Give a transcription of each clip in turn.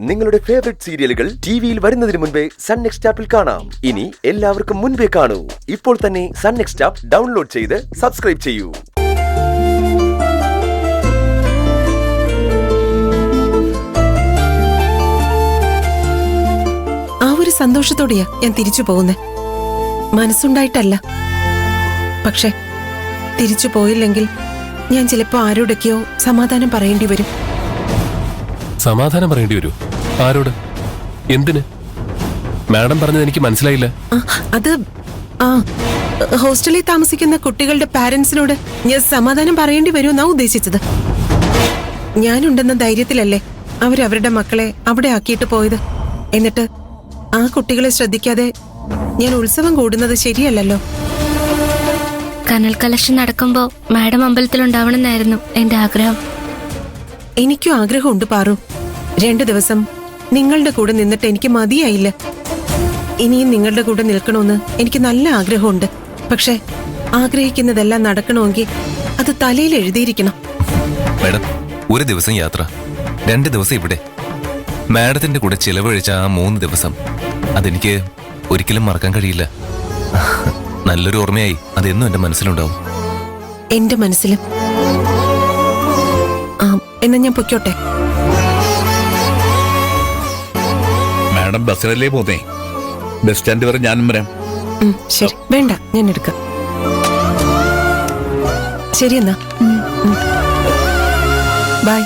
നിങ്ങളുടെ ഫേവറേറ്റ് സീരിയലുകൾ ടിവിയിൽ വരുന്നതിന് മുൻപേ സൺ നെക്സ്റ്റ് ആപ്പിൽ കാണാം. ഇനി എല്ലാവർക്കും മുൻപേ കാണൂ. ഇപ്പോൾ തന്നെ സൺ നെക്സ്റ്റ് ആപ്പ് ഡൗൺലോഡ് ചെയ്ത് സബ്സ്ക്രൈബ് ചെയ്യൂ. ആ ഒരു സന്തോഷത്തോടെയാ ഞാൻ തിരിച്ചു പോകുന്നത്, മനസ്സുണ്ടായിട്ടല്ല. പക്ഷെ തിരിച്ചു പോയില്ലെങ്കിൽ ഞാൻ ചിലപ്പോ ആരോടൊക്കെയോ സമാധാനം പറയേണ്ടി വരും. സമാധാനം പറയേണ്ടി വരൂ? ആരോട്? എന്തിന്? മാഡം പറഞ്ഞത് എനിക്ക് മനസ്സിലായില്ല. അത് ഹോസ്റ്റലിൽ താമസിക്കുന്ന കുട്ടികളുടെ പാരന്റ്സിനോട് ഞാൻ സമാധാനം പറയേണ്ടി വരുമെന്നാ ഉദ്ദേശിച്ചത്. ഞാനുണ്ടെന്ന ധൈര്യത്തിലല്ലേ അവരവരുടെ മക്കളെ അവിടെ ആക്കിയിട്ട് പോയത്. എന്നിട്ട് ആ കുട്ടികളെ ശ്രദ്ധിക്കാതെ ഞാൻ ഉത്സവം കൂടുന്നത് ശരിയല്ലല്ലോ. കനൽ കളക്ഷൻ നടക്കുമ്പോ മാഡം അമ്പലത്തിലുണ്ടാവണമെന്നായിരുന്നു എന്റെ ആഗ്രഹം. എനിക്കും ആഗ്രഹമുണ്ട് പാറു. 2 ദിവസം നിങ്ങളുടെ കൂടെ നിന്നിട്ട് എനിക്ക് മതിയായില്ല. ഇനിയും നിങ്ങളുടെ കൂടെ നിൽക്കണമെന്ന് എനിക്ക് നല്ല ആഗ്രഹമുണ്ട്. പക്ഷെ ആഗ്രഹിക്കുന്നതെല്ലാം നടക്കണമെങ്കിൽ അത് തലയിൽ എഴുതിയിരിക്കണം. മാഡം, ഒരു ദിവസം യാത്ര, 2 ദിവസം ഇവിടെ. മാഡത്തിന്റെ കൂടെ ചിലവഴിച്ച ആ 3 ദിവസം അതെനിക്ക് ഒരിക്കലും മറക്കാൻ കഴിയില്ല. നല്ലൊരു ഓർമ്മയായി അതെന്നും എന്റെ മനസ്സിലുണ്ടാവും. എന്റെ മനസ്സിലും. എന്നാ ഞാൻ പൊയ്ക്കോട്ടെ. മാഡം ബസ്സിലല്ലേ പോന്നേ? ബസ് സ്റ്റാൻഡ് വരെ ഞാനും വരാം. ശരി, വേണ്ട, ഞാൻ എടുക്കാം. ശരി എന്നാ, ബൈ.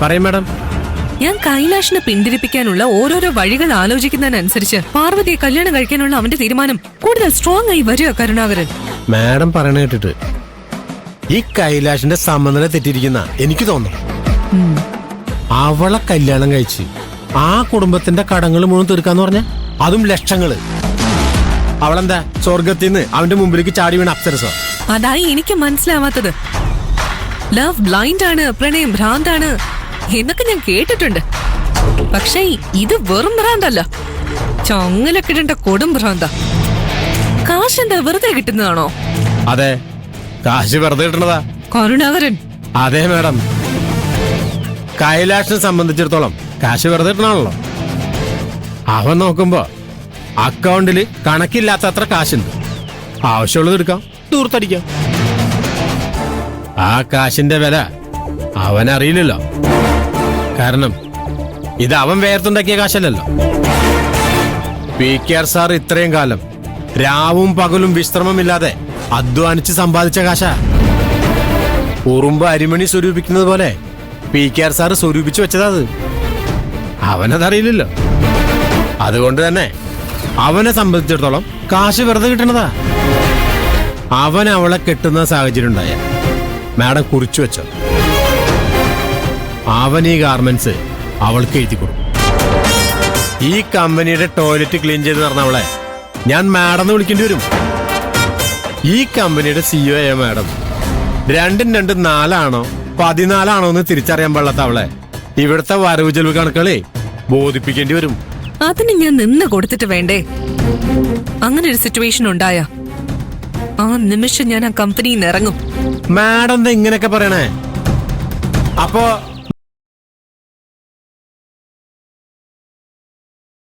പറയും മാഡം. ഞാൻ കൈലാഷിനെ പിന്തിരിപ്പിക്കാനുള്ള ഓരോരോ വഴികൾ ആലോചിക്കുന്നതിനനുസരിച്ച് പാർവതിയെ കല്യാണം കഴിക്കാനുള്ള അവന്റെ തീരുമാനം കൂടുതൽ സ്ട്രോങ് ആയി വരിക. കരുണാകരൻ, മാഡം പറയണ കേട്ടിട്ട് ഈ കൈലാഷിന്റെ സമനില തെറ്റിയിരിക്കുന്ന എനിക്ക് തോന്നുന്നു. അവളെ കല്യാണം കഴിച്ച് ആ കുടുംബത്തിന്റെ കടങ്ങൾ മുഴുവൻ തീർക്കാന്ന് പറഞ്ഞ, അതും ലക്ഷങ്ങള്. അവളെന്താ സ്വർഗത്തിൽ നിന്ന് അവന്റെ മുമ്പിലേക്ക് ചാടി വീണ അപ്സരസോ? അതായി എനിക്ക് മനസ്സിലാവാത്തത്. ലവ് ബ്ലൈൻഡ് ആണ്, പ്രണയം ഭ്രാന്താണ് എന്നൊക്കെ ഞാൻ കേട്ടിട്ടുണ്ട്. പക്ഷേ ഇത് വെറും ഭ്രാന്തല്ല, ചങ്ങലക്കിടേണ്ട കൊടും ഭ്രാന്ത. കാശ് എന്താ വെറുതെ കിട്ടുന്നതാണോ? അതെ, കാശ് വെറുതെ കിട്ടണതാ. കരുണാകരൻ. അതെ മാഡം, കൈലാഷിനെ സംബന്ധിച്ചിടത്തോളം കാശ് വെറുതെ കിട്ടണാണല്ലോ. അവൻ നോക്കുമ്പോ അക്കൗണ്ടില് കണക്കില്ലാത്തത്ര കാശുണ്ട്. ആവശ്യമുള്ളത് എടുക്കാം, ദൂർത്തടിക്കാം. ആ കാശിന്റെ വില അവനറിയില്ലല്ലോ. കാരണം ഇത് അവൻ വേർത്തുണ്ടാക്കിയ കാശല്ലല്ലോ. PKR സാർ ഇത്രയും കാലം രാവും പകലും വിശ്രമമില്ലാതെ അധ്വാനിച്ച് സമ്പാദിച്ച കാശ. ഉറുമ്പ് അരിമണി സ്വരൂപിക്കുന്നത് പോലെ PKR സാർ സ്വരൂപിച്ചു വെച്ചതാ. അത് അവനതറിയില്ലല്ലോ. അതുകൊണ്ട് തന്നെ അവനെ സംബന്ധിച്ചിടത്തോളം കാശ് വെറുതെ കിട്ടണതാ. അവൻ അവളെ കെട്ടുന്ന സാഹചര്യം ഉണ്ടായ മാഡം കുറിച്ചു വെച്ചോ, അവൻ ഈ ഗാർമെന്റ്സ് അവൾക്ക് എഴുതി കൊടുക്കും. ഈ കമ്പനിയുടെ ടോയ്ലറ്റ് ക്ലീൻ ചെയ്ത് നടന്നവളെ ഞാൻ മാഡം എന്ന് വിളിക്കേണ്ടി വരും. ഈ കമ്പനിയുടെ CEO ആയ മാഡം 2 4 ആണോ 14 ആണോ എന്ന് തിരിച്ചറിയാൻ പാടില്ലാത്ത അവളെ ഇവിടുത്തെ വരവ് ചെലവ് കണക്കുകളെ ബോധിപ്പിക്കേണ്ടി വരും. അതിന് ഞാൻ നിന്ന് കൊടുത്തിട്ട് വേണ്ടേ? അങ്ങനെ ഒരു സിറ്റുവേഷൻ ഉണ്ടായ ആ നിമിഷം ഞാൻ ആ കമ്പനിയിൽ നിന്ന് ഇറങ്ങും. മാഡം എന്താ ഇങ്ങനെയൊക്കെ പറയണേ? അപ്പോ